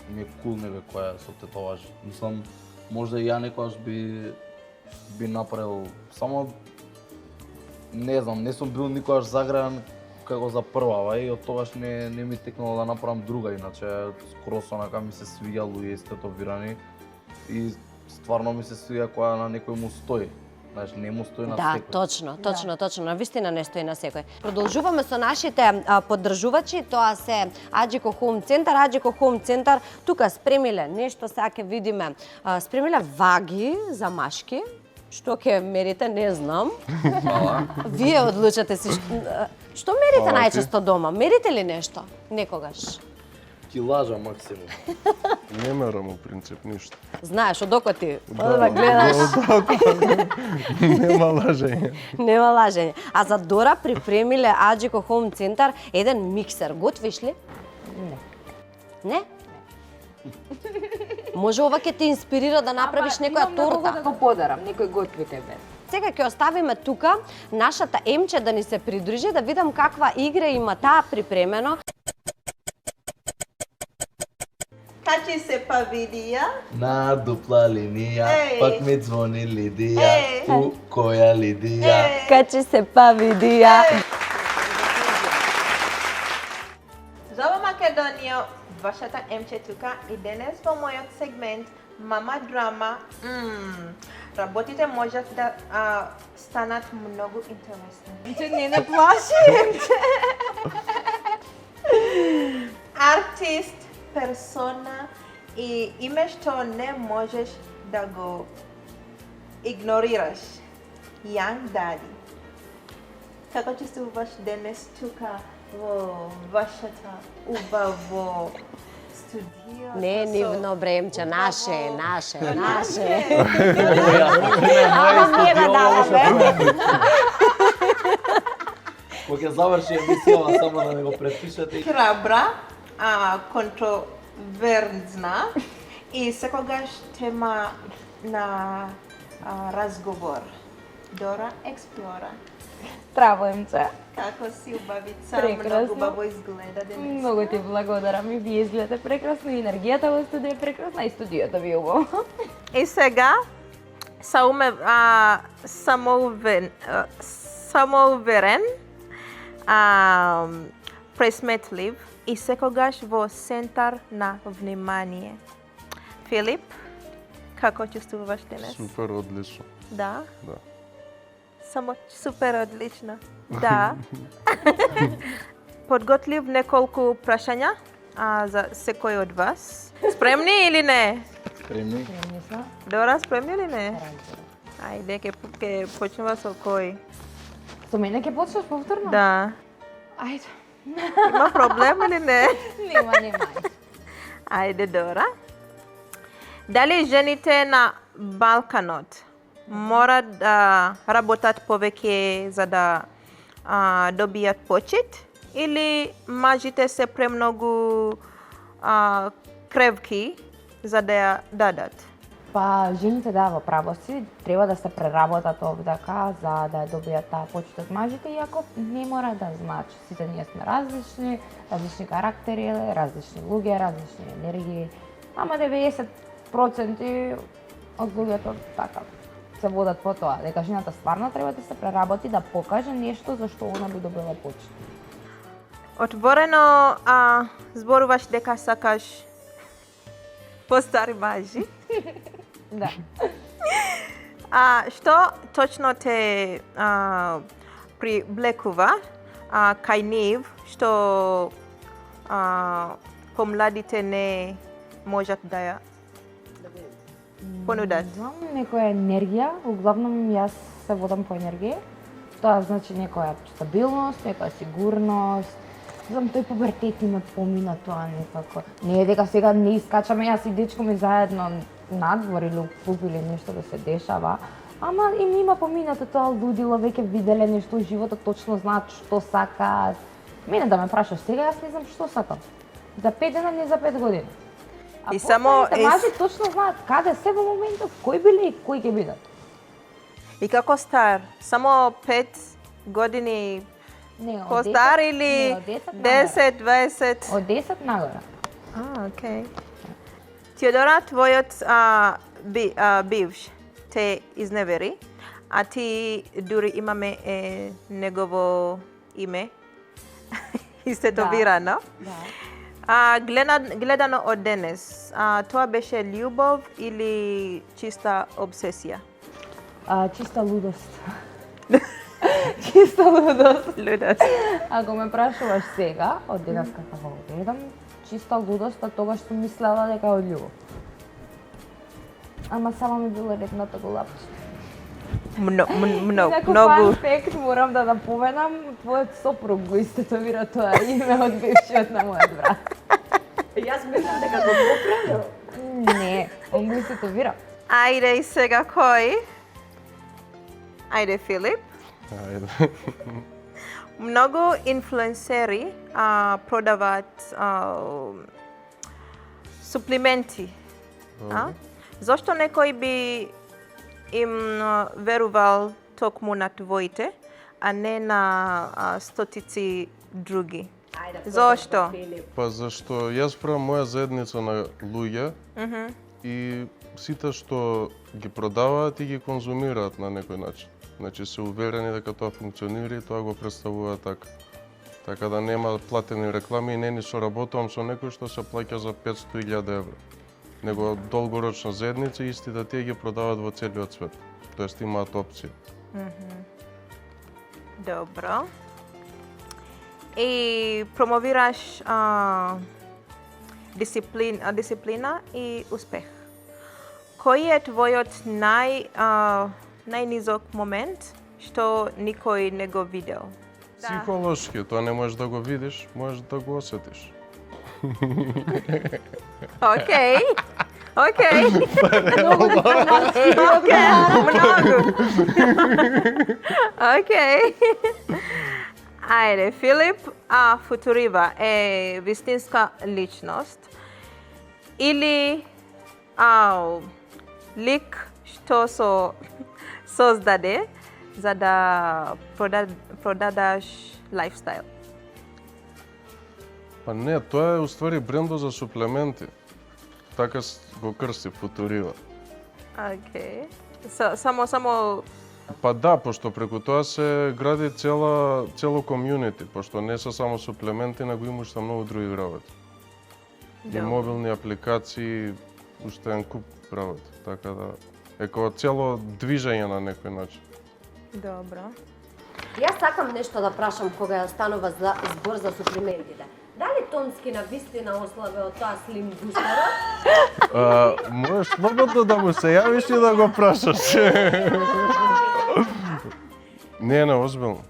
Speaker 2: ми е кул некоја со тетоважи. Мислам, можда и ја некојаш би направил, само не знам, не сум бил никогаш заграјан како за прва, и од тогаш не ми текнало да направам друга, иначе скроз онака ми се свиѓа луѓе истетовирани и стварно ми се свиѓа која на некој му стои. Знаеш, не му стои на
Speaker 4: Да,
Speaker 2: секој.
Speaker 4: точно. Навистина не стои на секој. Продолжуваме со нашите поддржувачи, тоа се Аџико Хоум Центар. Аџико Хоум Центар тука спремиле нешто, сега ќе видиме. Спремиле ваги за машки. Што ќе мерите, не знам. Вие одлучате си. Што мерите најчесто дома? Мерите ли нешто? Некогаш?
Speaker 2: Килажа максимум.
Speaker 1: Не мерам у принцип ништо.
Speaker 4: Знаеш, од око ти, да гледаш.
Speaker 1: Нема лажење.
Speaker 4: Нема лажење. А за Дора припремиле Аџико Хоум Центар еден миксер. Готвиш ли? Не. Може ова ќе те инспирира да направиш некоја торта?
Speaker 3: Да го подарам, некој готви тебе.
Speaker 4: Сега ќе оставиме тука нашата Емче да ни се придружи, да видам каква игра има таа припремено.
Speaker 5: Качи се па видија.
Speaker 2: На дупла линија,
Speaker 5: Еј.
Speaker 2: пак ми звони Лидија,
Speaker 5: Еј.
Speaker 2: ту која Лидија.
Speaker 4: Качи се па видија.
Speaker 5: Зова Македонија, вашата Емче тука и денес во мојот сегмент Мама драма. Работите можат да станат многу интересни.
Speaker 3: Че не плаши,
Speaker 5: Артист, персона и име што не можеш да го игнорираш. Young Daddy. Како чувствуваш денес тука во вашата убаво студио?
Speaker 4: Не, нивно бремче, наше.
Speaker 2: Ама
Speaker 4: ние да даваме.
Speaker 2: Кога ќе заврши емисијава, само да не го препишете.
Speaker 5: Храбра, контроверзна и секогаш тема на разговор. Дора Експлора.
Speaker 3: Здраво, Емче.
Speaker 5: Како си убавица,
Speaker 3: Прекрасно.
Speaker 5: многу убаво изгледа денес.
Speaker 3: Многу ти благодарам и вие изгледате прекрасно, и енергијата во студио е прекрасна и студиото ви е убаво.
Speaker 5: И сега самоуверен, пресметлив и секогаш во центар на внимание. Филип, како чувствуваш денес?
Speaker 1: Супер, одлично.
Speaker 5: Да?
Speaker 1: Да.
Speaker 5: Само супер одлично. Да. Подготвив неколку прашања за секој од вас. Спремни или не?
Speaker 2: Спремни?
Speaker 5: Дора, спремни или не? Ајде, ќе почнува со кој?
Speaker 3: Со мене ќе почнеш повторно?
Speaker 5: Да.
Speaker 3: Ајде.
Speaker 5: Има проблем или не?
Speaker 3: Нема.
Speaker 5: Ајде, Дора. Дали жените на Балканот мора да работат повеќе за да добијат почит, или мажите се премногу кревки за да ја дадат?
Speaker 3: Па, жените да, во право си, треба да се преработат овдака за да добијат таа почит од мажите, иако не мора да значи. Сите ние сме различни карактери, различни луѓе, различни енергии, ама 90% од луѓето така се водат по тоа, дека жената стварно треба да се преработи, да покаже нешто за што она би добила почит.
Speaker 5: Отворено зборуваш дека сакаш По-стари мажи.
Speaker 3: Да.
Speaker 5: Што точно те привлекува кај нив, што помладите не можат да ја понудат?
Speaker 3: Знам, некоја енергија, углавном јас се водам по енергија. Тоа значи некоја стабилност, некоја сигурност. Знам, тој пубертет ме помина тоа некако. Не е дека сега не искачаме јас и дечко ми заедно надвор или у клуб или нешто да се дешава, ама им има поминато тоа лудило, веќе виделе нешто во животот, точно знаат што сакаат. Мене да ме прашаш сега, јас не знам што сакам. За 5 дена, не за 5 години. А
Speaker 5: И само
Speaker 3: мажи точно знаат каде се во моментов, кој биле и кој ќе бидат.
Speaker 5: И како стар? Само 5 години
Speaker 3: Не, од
Speaker 5: по-стар
Speaker 3: 10
Speaker 5: или
Speaker 3: не, од 10 нагоре.
Speaker 5: 10, 20?
Speaker 3: Од 10 нагоре.
Speaker 5: Окей. Теодора, твојот бивш те изневери, а ти дури имаме негово име истетовирано.
Speaker 3: Да.
Speaker 5: Гледано од денес, тоа беше љубов или чиста обсесија?
Speaker 3: Чиста лудост. Чиста лудост.
Speaker 5: Лудост.
Speaker 3: Ако ме прашуваш сега, од денес како го гледам, чиста лудост, а тогаш сум мислела дека од љубов. Ама само ми било едното голапче. Инаку
Speaker 5: Многу.
Speaker 3: фан фект морам да напоменам, твојот сопруг го истетовира тоа име од бившиот на мојот брат.
Speaker 4: Јас мислам дека го поправил.
Speaker 3: Не, он го истетовира.
Speaker 5: Ајде и сега кој? Ајде Филип.
Speaker 1: Ајде.
Speaker 5: Многу инфлуенсери продаваат суплименти. Зошто некој би им верувал токму на твоите, а не на стотици други? Зошто?
Speaker 1: Па зашто јас правам моја заедница на луѓе и сите што ги продаваат и ги конзумираат на некој начин. Значи се уверени дека тоа функционира и тоа го представува така. Така да нема платени реклами и не ни соработувам со некој што се плаќа за 500.000 евра. Него долгорочна заедница и истите тие ги продаваат во целиот свет. Тоест имаат опција.
Speaker 5: Добро. И промовираш дисциплина и успех. Кој е твојот најнизок момент што никој не го видел?
Speaker 1: Психолошки, тоа не можеш да го видиш, можеш да го осетиш.
Speaker 5: Океј. Многу. Океј. Ајде, Филип Футурива е вистинска личност или лик што создаде за да продадаш лайфстайл?
Speaker 1: Па не, тоа е уствари брендо за суплементи. Така го крсти Футурива.
Speaker 5: Океј. Само
Speaker 1: Па да, пошто преку тоа се гради цело комјунити, пошто не се само суплементи, него има уште многу други работи. И мобилни апликации, уште еден куп работи, така да е како цело движење на некој начин.
Speaker 5: Добро.
Speaker 4: Јас сакам нешто да прашам кога ја станува збор за суплементите. Дали Тонски на вистина ослабе од тоа слим бустера?
Speaker 1: Можеш слободно да му се јавиш и да го прашаш. Не, озбилно.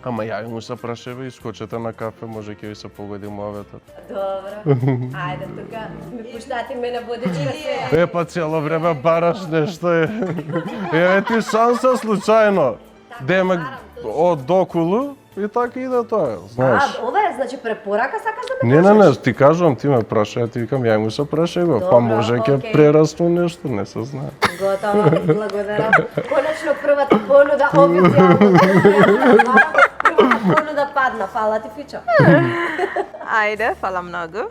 Speaker 1: Ама јави му се прашеве и скочете на кафе, може ќе ви се погоди муаветот.
Speaker 4: Добро. Ајде тука ми пуштати мене водичка се.
Speaker 1: Па цело време бараш нешто е. Еве ти шанса случајно. Демек од докулу и така иде тоа, знаеш.
Speaker 4: Ова е значи препорака сакаш да ме
Speaker 1: Не, ти кажувам, ти ме праша, ја ти викам, ја му се прашај го, па може ќе прераснува нешто, не се знае.
Speaker 4: Готово, благодарам. Конечно првата понуда официјално. Првата понуда падна, фала ти Фичо.
Speaker 5: Ајде, фала многу.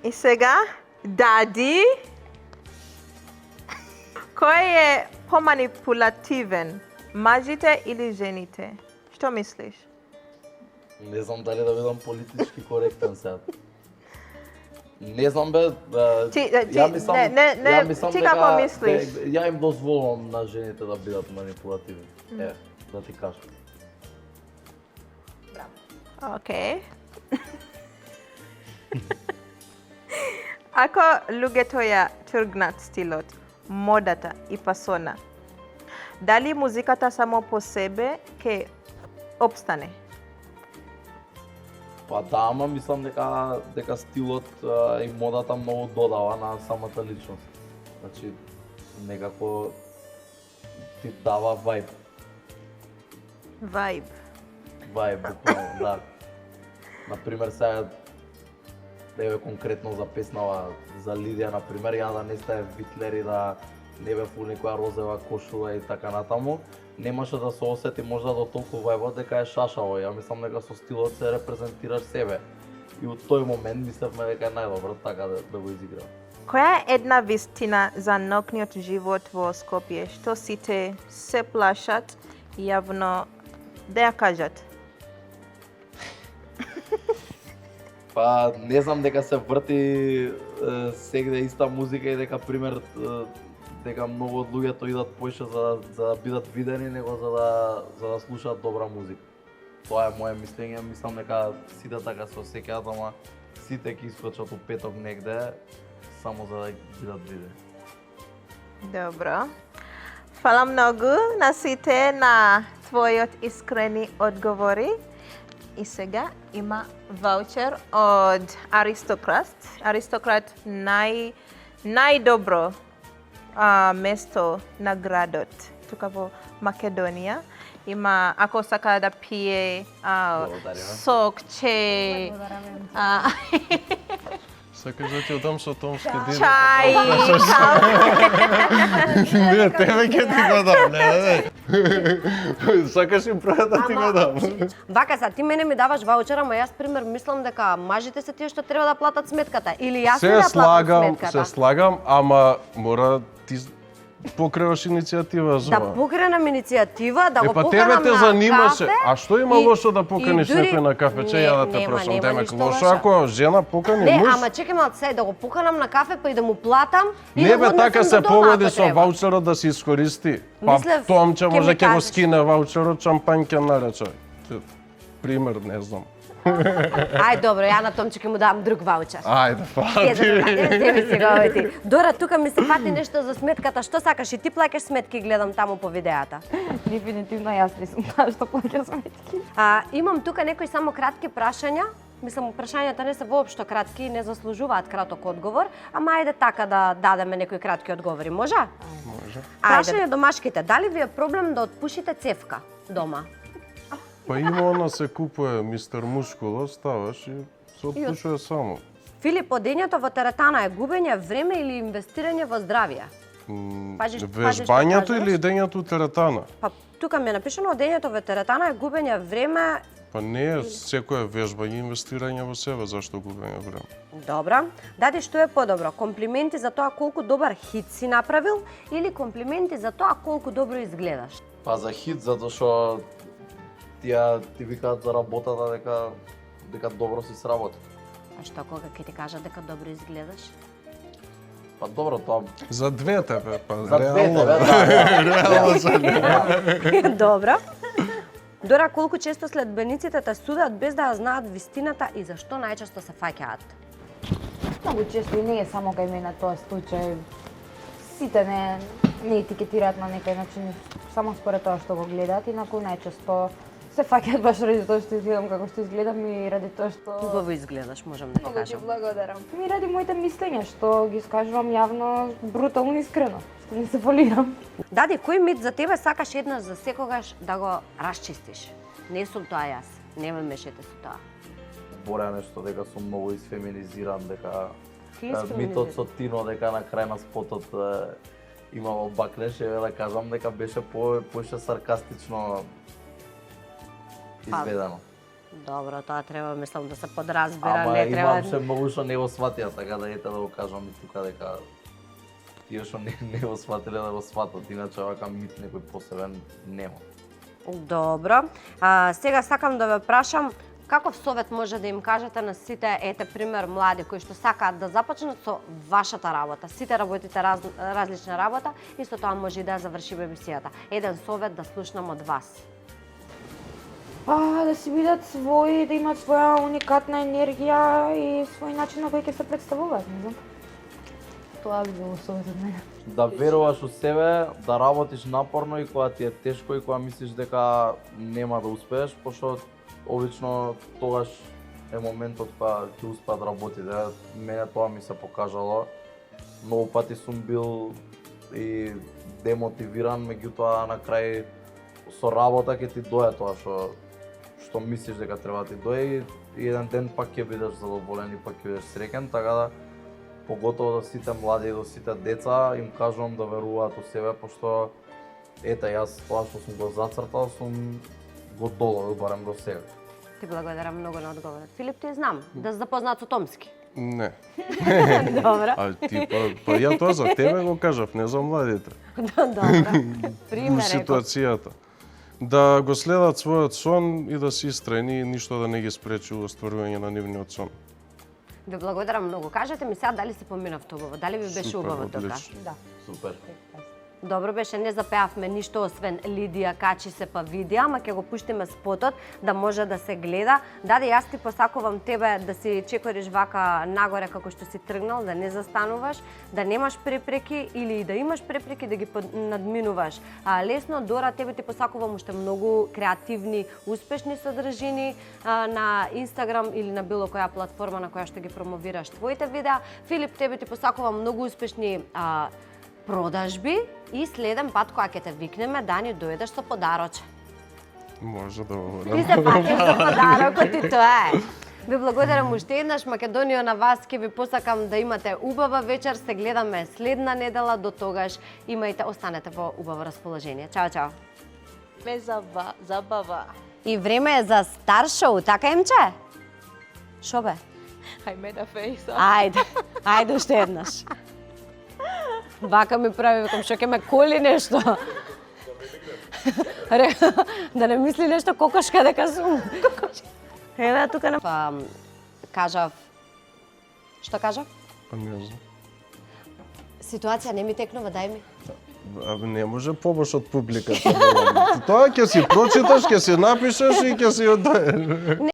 Speaker 5: И сега, Дади. Кој е поманипулативен, мажите или жените? Што мислиш?
Speaker 2: Не знам дали да бидам политички коректен сега. Не знам бе,
Speaker 5: ти како мислиш?
Speaker 2: Ја им дозволувам на жените да бидат манипулативни. Да ти кажам.
Speaker 5: Океј. Ако луѓето ја тргнат стилот, модата и пасона, дали музиката само по себе ќе обстане?
Speaker 2: Па да, ама мислам дека стилот и модата многу додава на самата личност. Значи, некако ти дава вајб.
Speaker 5: Вајб.
Speaker 2: Вајб, буквално, да. Например, сега, еве конкретно за песнава за Лидија, например, ја да не стаев Витлер и да не бев у некоја розева кошула и така натаму, немаше да се осети можда до толку вајбот дека е шашаво. Ја мислам дека со стилот се репрезентираш себе. И од тој момент мислевме дека е најдобро така да го изиграм.
Speaker 5: Која е една вистина за ноќниот живот во Скопје што сите се плашат јавно да ја кажат?
Speaker 2: Па не знам, дека се врти сегде иста музика и дека пример дека многу од луѓето идат поише за да бидат видени него за да слушаат добра музика. Тоа е моje мислење, мислам дека сите така се осеќаат, ама сите ќе искочат у петок негде само за да бидат видени.
Speaker 5: Добро. Фала многу на сите на твојот искрени одговори. И сега има ваучер од Аристократ. Аристократ најдобро место на градот тука во Македонија. Има, ако сака да пие сок, че...
Speaker 1: Сакаш да ти одам со томски дидо?
Speaker 5: Чај,
Speaker 1: Не, тебе ќе ти го дам, не. Сакаш им прво да ти го дам.
Speaker 4: Вака са, ти мене ми даваш ваучера, ама јас пример мислам дека мажите се тие што треба да платат сметката или јас не да платам сметката.
Speaker 1: Се слагам, ама мора ти покриваш иницијатива за
Speaker 4: Да покренам иницијатива, да го
Speaker 1: па
Speaker 4: поканам
Speaker 1: тебе те
Speaker 4: на
Speaker 1: занимаше.
Speaker 4: кафе.
Speaker 1: А што има лошо да поканиш некој на кафе? Че ја да те прашам, демек лошо ако жена покани
Speaker 4: Не,
Speaker 1: муж?
Speaker 4: ама чекај малку сега да го поканам на кафе па и да му платам. И
Speaker 1: Не
Speaker 4: да го
Speaker 1: бе, така
Speaker 4: однесам
Speaker 1: се
Speaker 4: до дома,
Speaker 1: погоди
Speaker 4: ако
Speaker 1: со
Speaker 4: треба.
Speaker 1: ваучерот да се искористи. Па
Speaker 4: Мислев,
Speaker 1: Томче
Speaker 4: ќе
Speaker 1: може
Speaker 4: ми
Speaker 1: ќе го
Speaker 4: кажеш.
Speaker 1: скине ваучерот, шампањ ќе нарече. Пример, не знам.
Speaker 4: Ај, добро, ја на Томче ќе му дам друг ваучер.
Speaker 1: Ајде,
Speaker 4: Тебе си го ти. Дора, тука ми се фати нешто за сметката. Што сакаш и ти плаќаш сметки, гледам таму по видеата.
Speaker 3: Дефинитивно јас не сум таа што плаќа сметки.
Speaker 4: Имам тука некои само кратки прашања. Мислам, прашањата не се воопшто кратки и не заслужуваат краток одговор, ама ајде така да дадеме некои кратки одговори, може?
Speaker 1: Може.
Speaker 4: Прашање до машките, дали ви е проблем да отпушите цевка дома?
Speaker 1: Па има она се купува мистер Мускуло, ставаш и се отпушува само.
Speaker 4: Филип, одењето во теретана е губење време или инвестирање во здравје? Пажиш што
Speaker 1: Вежбањето
Speaker 4: кажеш?
Speaker 1: или идењето у теретана?
Speaker 4: Па тука ми е напишано одењето во теретана е губење време.
Speaker 1: Па не е секое вежбање инвестирање во себе, зашто губење време.
Speaker 4: Добра. Дади, што е подобро? Комплименти за тоа колку добар хит си направил или комплименти за тоа колку добро изгледаш?
Speaker 2: Па за хит, затоа што ти викаат за работата дека добро си сработи.
Speaker 4: А што кога ќе ти кажат дека добро изгледаш?
Speaker 2: Па добро, тоа
Speaker 1: За двете, бе, па
Speaker 2: за двете,
Speaker 1: реално.
Speaker 2: бе, да.
Speaker 4: Добро. Дора, колку често следбениците те судат без да ја знаат вистината и зашто најчесто се фаќаат?
Speaker 3: Многу често и не е само кај мене тоа случај. Сите не етикетираат на некој начин, само според тоа што го гледаат, инаку најчесто се фаќаат баш ради тоа што изгледам како што изгледам и ради тоа што...
Speaker 4: Убаво изгледаш, можам да ти
Speaker 3: Многу ти
Speaker 4: кажам.
Speaker 3: благодарам. И ради моите мислења, што ги скажувам јавно, брутално искрено, што не се фолирам.
Speaker 4: Дади, кој мит за тебе сакаш еднаш за секогаш да го расчистиш? Не сум тоа јас, не ме мешете со тоа.
Speaker 2: Борја нешто дека сум многу изфеминизиран, дека
Speaker 4: Ти
Speaker 2: митот со Тино дека на крај на спотот имало бакнеш, да кажам дека беше поише саркастично изведено.
Speaker 4: Добро, тоа треба, мислам, да се подразбира,
Speaker 2: Ама
Speaker 4: не треба...
Speaker 2: имам се многу што не го сватија, така да ете да го кажам и тука дека тие што не го сватиле да го сватат, иначе вака мит некој посебен нема.
Speaker 4: Добро. Сега сакам да ве прашам, каков совет може да им кажете на сите, ете пример, млади кои што сакаат да започнат со вашата работа? Сите работите различна работа, исто тоа може и да завршиме емисијата. Еден совет да слушнам од вас.
Speaker 3: Да си бидат своји, да имат своја уникатна енергија и свој начин на кој ќе се представуваат, не знам. Тоа би било совет од мене.
Speaker 2: Да веруваш у себе, да работиш напорно и кога ти е тешко и кога мислиш дека нема да успееш, пошто обично тогаш е моментот кога ќе успеат работите. Мене тоа ми се покажало. Многу пати сум бил и демотивиран, меѓутоа на крај со работа ќе ти дое тоа што мислиш дека треба да ти дое и еден ден пак ќе бидеш задоволен и пак ќе бидеш среќен, така да поготово до сите млади и до сите деца им кажувам да веруваат у себе, пошто ете јас тоа што сум го зацртал сум го доловил барем до сега.
Speaker 4: Ти благодарам многу на одговорот. Филип, ти знам да се запознаат со Томски.
Speaker 1: Не.
Speaker 4: Добро.
Speaker 1: А ти па ја тоа за тебе го кажав, не за младите.
Speaker 4: Добро.
Speaker 1: У
Speaker 4: Пример реков.
Speaker 1: ситуацијата. Да го следат својот сон и да се истрајни и ништо да не ги спречи у остварување на нивниот сон.
Speaker 4: Ви благодарам многу. Кажете ми сега дали се поминавте убаво, дали ви беше
Speaker 1: Супер,
Speaker 4: убаво тука?
Speaker 1: одлично.
Speaker 3: Да.
Speaker 2: Супер.
Speaker 4: Добро беше, не запеавме ништо освен Лидија качи се па видеа, ама ќе го пуштиме спотот да може да се гледа. Даде, јас ти посакувам тебе да си чекориш вака нагоре како што си тргнал, да не застануваш, да немаш препреки или и да имаш препреки да ги надминуваш. Лесно, Дора, тебе ти посакувам уште многу креативни, успешни содржини на Инстаграм или на било која платформа на која што ги промовираш твоите видеа. Филип, тебе ти посакувам многу успешни продажби и следен пат кога ќе те викнеме да ни дојдеш со подароче.
Speaker 1: Може да го
Speaker 4: Ти се патиш за подарокот и тоа е. Ви благодарам уште еднаш, Македонија, на вас ќе ви посакам да имате убава вечер, се гледаме следна недела, до тогаш имајте, останете во убаво расположение. Чао, чао.
Speaker 5: Ме забава.
Speaker 4: И време е за стар шоу, така емче? Шо бе?
Speaker 5: I made a face.
Speaker 4: Ајде уште еднаш. Вака ми прави, викам, што ќе ме коли нешто. Да не мисли нешто кокошка дека сум. Еве тука на... кажав... Што кажав?
Speaker 1: Па не знам.
Speaker 4: Ситуација не ми текнува, дај ми.
Speaker 1: Не може побош од публиката. Тоа ќе си прочиташ, ќе си напишеш и ќе си оддаеш.